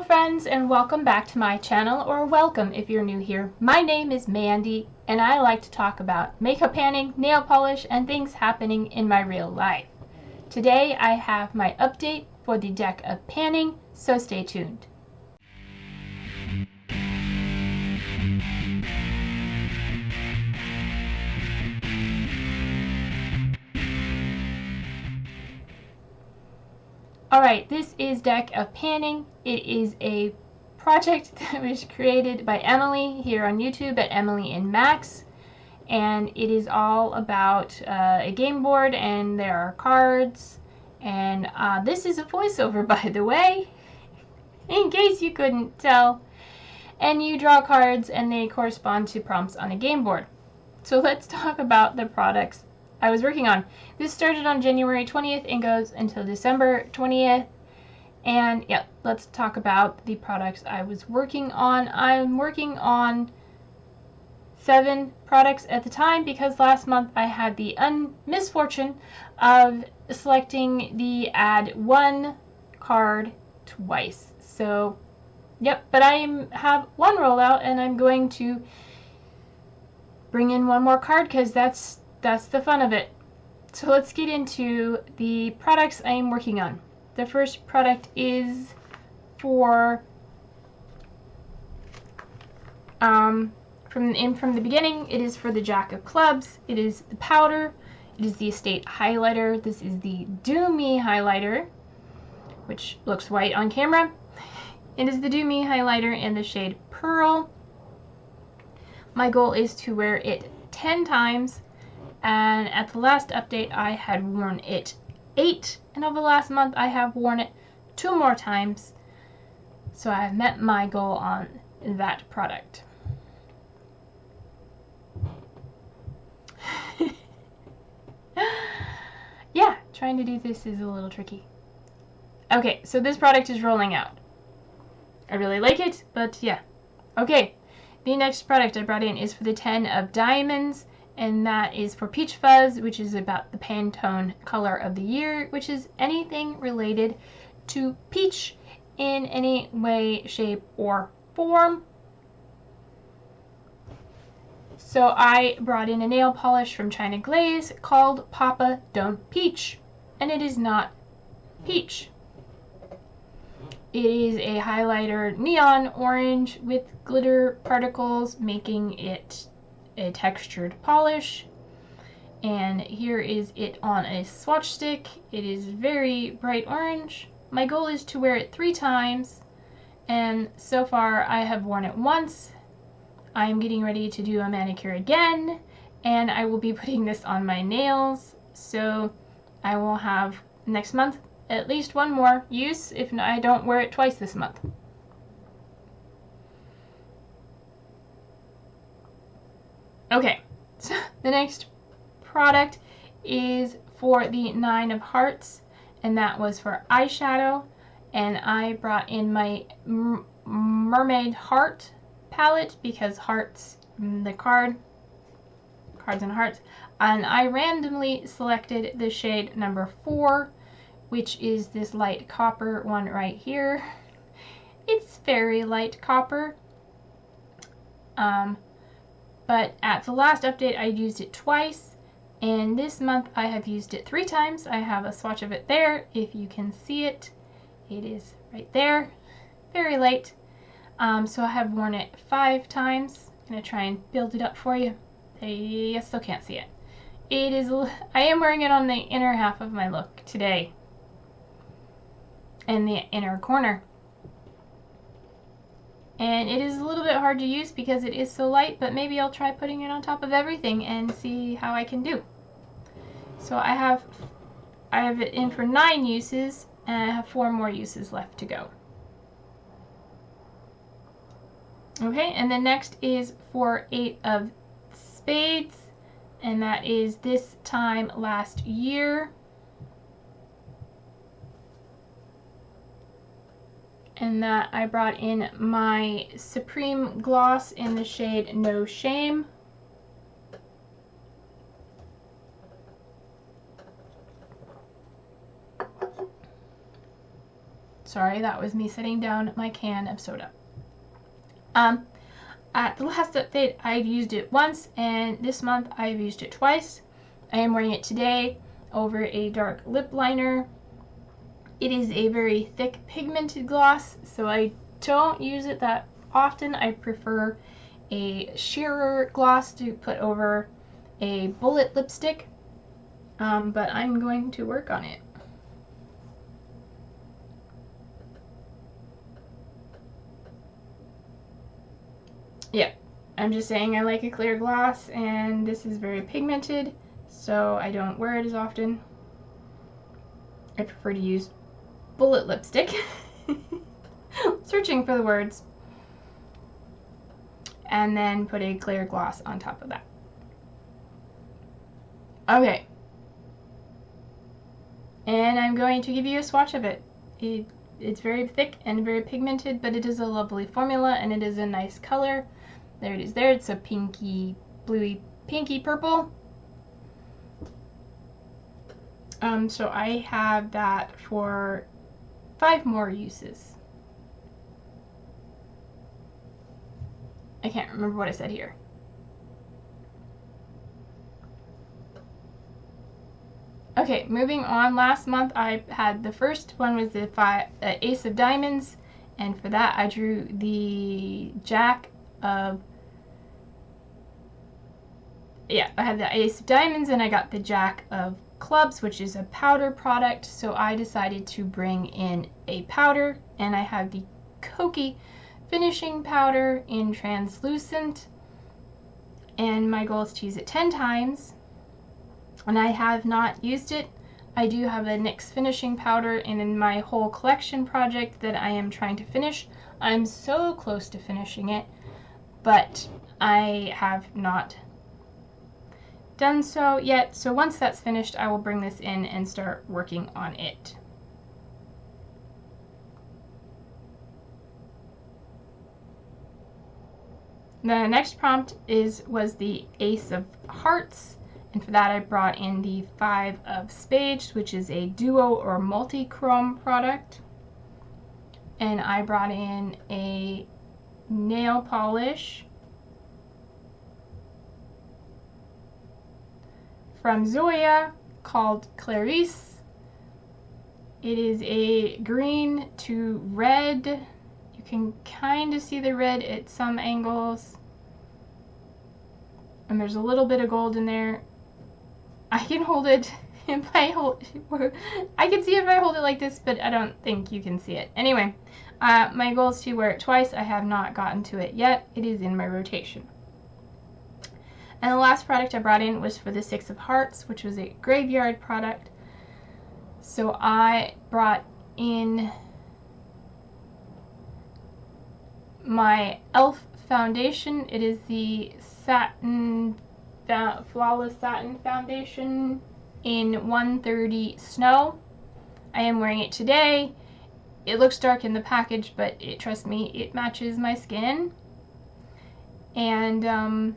friends, and welcome back to my channel, or welcome if you're new here. My name is Mandy and I like to talk about makeup panning, nail polish, and things happening in my real life. Today I have my update for the deck of panning, so stay tuned. Alright, this is Deck of Panning. It is a project that was created by Emily here on YouTube at Emily and Max, and it is all about a game board, and there are cards, and this is a voiceover, by the way, in case you couldn't tell, and you draw cards and they correspond to prompts on a game board. So let's talk about the products I was working on. This started on January 20th and goes until December 20th. And yeah, let's talk about the products I was working on. I'm working on 7 products at the time because last month I had the misfortune of selecting the add 1 card twice. So, yep, but I have 1 rollout and I'm going to bring in 1 more card because that's the fun of it. So let's get into the products I am working on. The first product is for from the beginning. It is for the Jack of Clubs. It is the powder. It is the Estate highlighter. This is the Do Me highlighter, which looks white on camera. It is the Do Me highlighter in the shade Pearl. My goal is to wear it 10 times. And at the last update I had worn it 8, and over the last month I have worn it 2 more times. So I have met my goal on that product. Yeah, trying to do this is a little tricky. Okay, so this product is rolling out. I really like it, but yeah. Okay, the next product I brought in is for the 10 of Diamonds. And that is for Peach Fuzz, which is about the Pantone color of the year, which is anything related to peach in any way, shape, or form. So I brought in a nail polish from China Glaze called Papa Don't Peach, and it is not peach. It is a highlighter neon orange with glitter particles, making it a textured polish. And here is it on a swatch stick. It is very bright orange. My goal is to wear it 3 times, and so far I have worn it once. I am getting ready to do a manicure again, and I will be putting this on my nails, so I will have next month at least 1 more use if I don't wear it twice this month. Okay, so the next product is for the 9 of Hearts, and that was for eyeshadow, and I brought in my Mermaid Heart palette because hearts, the cards and hearts, and I randomly selected the shade number 4, which is this light copper one right here. It's very light copper. But at the last update I used it twice, and this month I have used it 3 times. I have a swatch of it there, if you can see it. It is right there, very light. So I have worn it 5 times. I'm going to try and build it up for you. You still can't see it. It is. I am wearing it on the inner half of my look today, in the inner corner. And it is a little bit hard to use because it is so light, but maybe I'll try putting it on top of everything and see how I can do. So I have it in for 9 uses, and I have 4 more uses left to go. Okay, and then next is for 8 of Spades, and that is this time last year. And that I brought in my Supreme Gloss in the shade No Shame. Sorry, that was me setting down my can of soda. At the last update, I've used it once, and this month I've used it twice. I am wearing it today over a dark lip liner. It is a very thick pigmented gloss, so I don't use it that often. I prefer a sheerer gloss to put over a bullet lipstick, but I'm going to work on it. Yeah, I'm just saying I like a clear gloss, and this is very pigmented, so I don't wear it as often. I prefer to use bullet lipstick. Searching for the words. And then put a clear gloss on top of that. Okay. And I'm going to give you a swatch of it. It's very thick and very pigmented, but it is a lovely formula, and it is a nice color. There it is there. It's a pinky, bluey, pinky purple. So I have that for 5 more uses. I can't remember what I said here. Okay, moving on. Last month I had the first one was the Ace of Diamonds, and for that I drew the Jack of... Yeah, I had the Ace of Diamonds and I got the Jack of Clubs, which is a powder product, so I decided to bring in a powder, and I have the Koki finishing powder in translucent, and my goal is to use it 10 times, and I have not used it. I do have a NYX finishing powder, and in my whole collection project that I am trying to finish, I'm so close to finishing it, but I have not done so yet. So once that's finished, I will bring this in and start working on it. The next prompt was the Ace of Hearts, and for that I brought in the 5 of Spades, which is a duo or multi-chrome product, and I brought in a nail polish from Zoya called Clarice. It is a green to red. You can kind of see the red at some angles, and there's a little bit of gold in there. I can hold it if I I can see it if I hold it like this, but I don't think you can see it. Anyway, my goal is to wear it twice. I have not gotten to it yet. It is in my rotation. And the last product I brought in was for the 6 of Hearts, which was a graveyard product. So I brought in my e.l.f. foundation. It is the satin, flawless satin foundation in 130 Snow. I am wearing it today. It looks dark in the package, but trust me, it matches my skin. And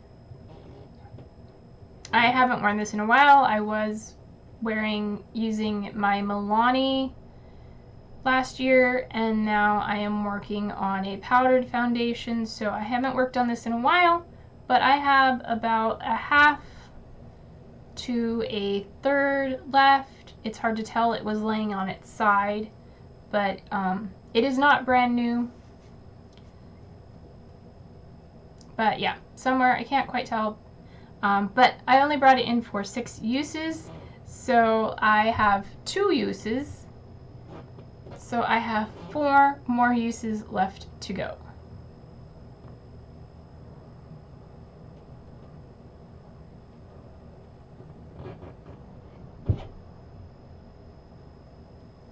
I haven't worn this in a while. I was using my Milani last year, and now I am working on a powdered foundation, so I haven't worked on this in a while, but I have about a half to a third left. It's hard to tell. It was laying on its side, but it is not brand new. But yeah, somewhere, I can't quite tell. But I only brought it in for 6 uses, so I have 2 uses. So I have 4 more uses left to go.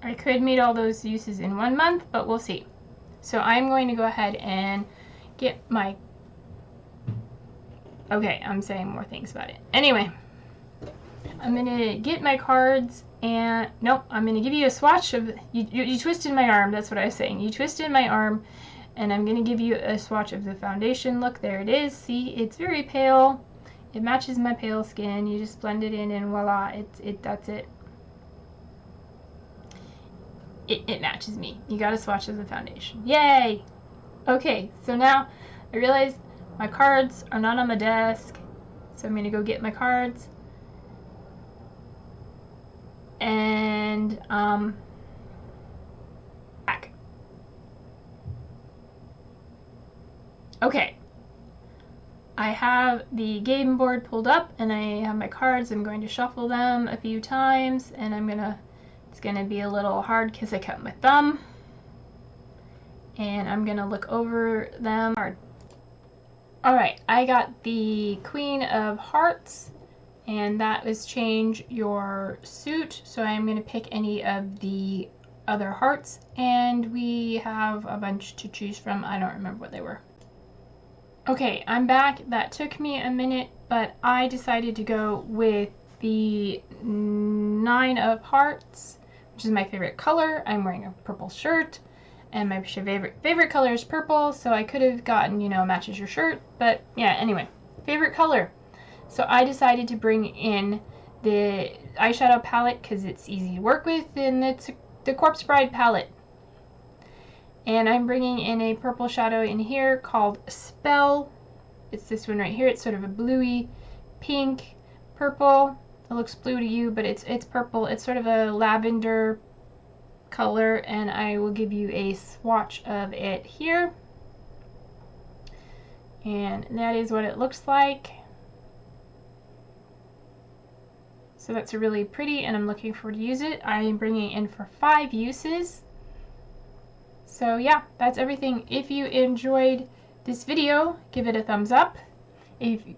I could meet all those uses in 1 month, but we'll see. So I'm going to go ahead and get my... Okay, I'm saying more things about it. Anyway, I'm going to get my cards and... Nope, I'm going to give you a swatch of... You twisted my arm, that's what I was saying. You twisted my arm, and I'm going to give you a swatch of the foundation. Look, there it is. See, it's very pale. It matches my pale skin. You just blend it in and voila, that's it. it matches me. You gotta swatch as a foundation. Yay! Okay, so now I realize my cards are not on my desk, so I'm gonna go get my cards. And back. Okay, I have the game board pulled up and I have my cards. I'm going to shuffle them a few times, and it's gonna be a little hard because I cut my thumb, and I'm gonna look over them hard. Alright, I got the Queen of Hearts, and that is change your suit, so I'm going to pick any of the other hearts, and we have a bunch to choose from. I don't remember what they were. Okay, I'm back. That took me a minute, but I decided to go with the 9 of Hearts, which is my favorite color. I'm wearing a purple shirt, and my favorite color is purple, so I could have gotten, you know, matches your shirt, but yeah, anyway, favorite color. So I decided to bring in the eyeshadow palette because it's easy to work with, and it's the Corpse Bride palette. And I'm bringing in a purple shadow in here called Spell. It's this one right here. It's sort of a bluey pink purple. It looks blue to you, but it's purple. It's sort of a lavender color, and I will give you a swatch of it here. And that is what it looks like. So that's really pretty, and I'm looking forward to use it. I am bringing it in for 5 uses. So yeah, that's everything. If you enjoyed this video, give it a thumbs up.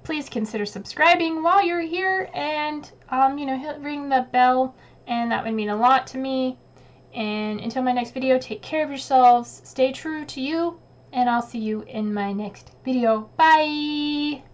Please consider subscribing while you're here, and you know, ring the bell, and that would mean a lot to me. And until my next video, take care of yourselves, stay true to you, and I'll see you in my next video. Bye!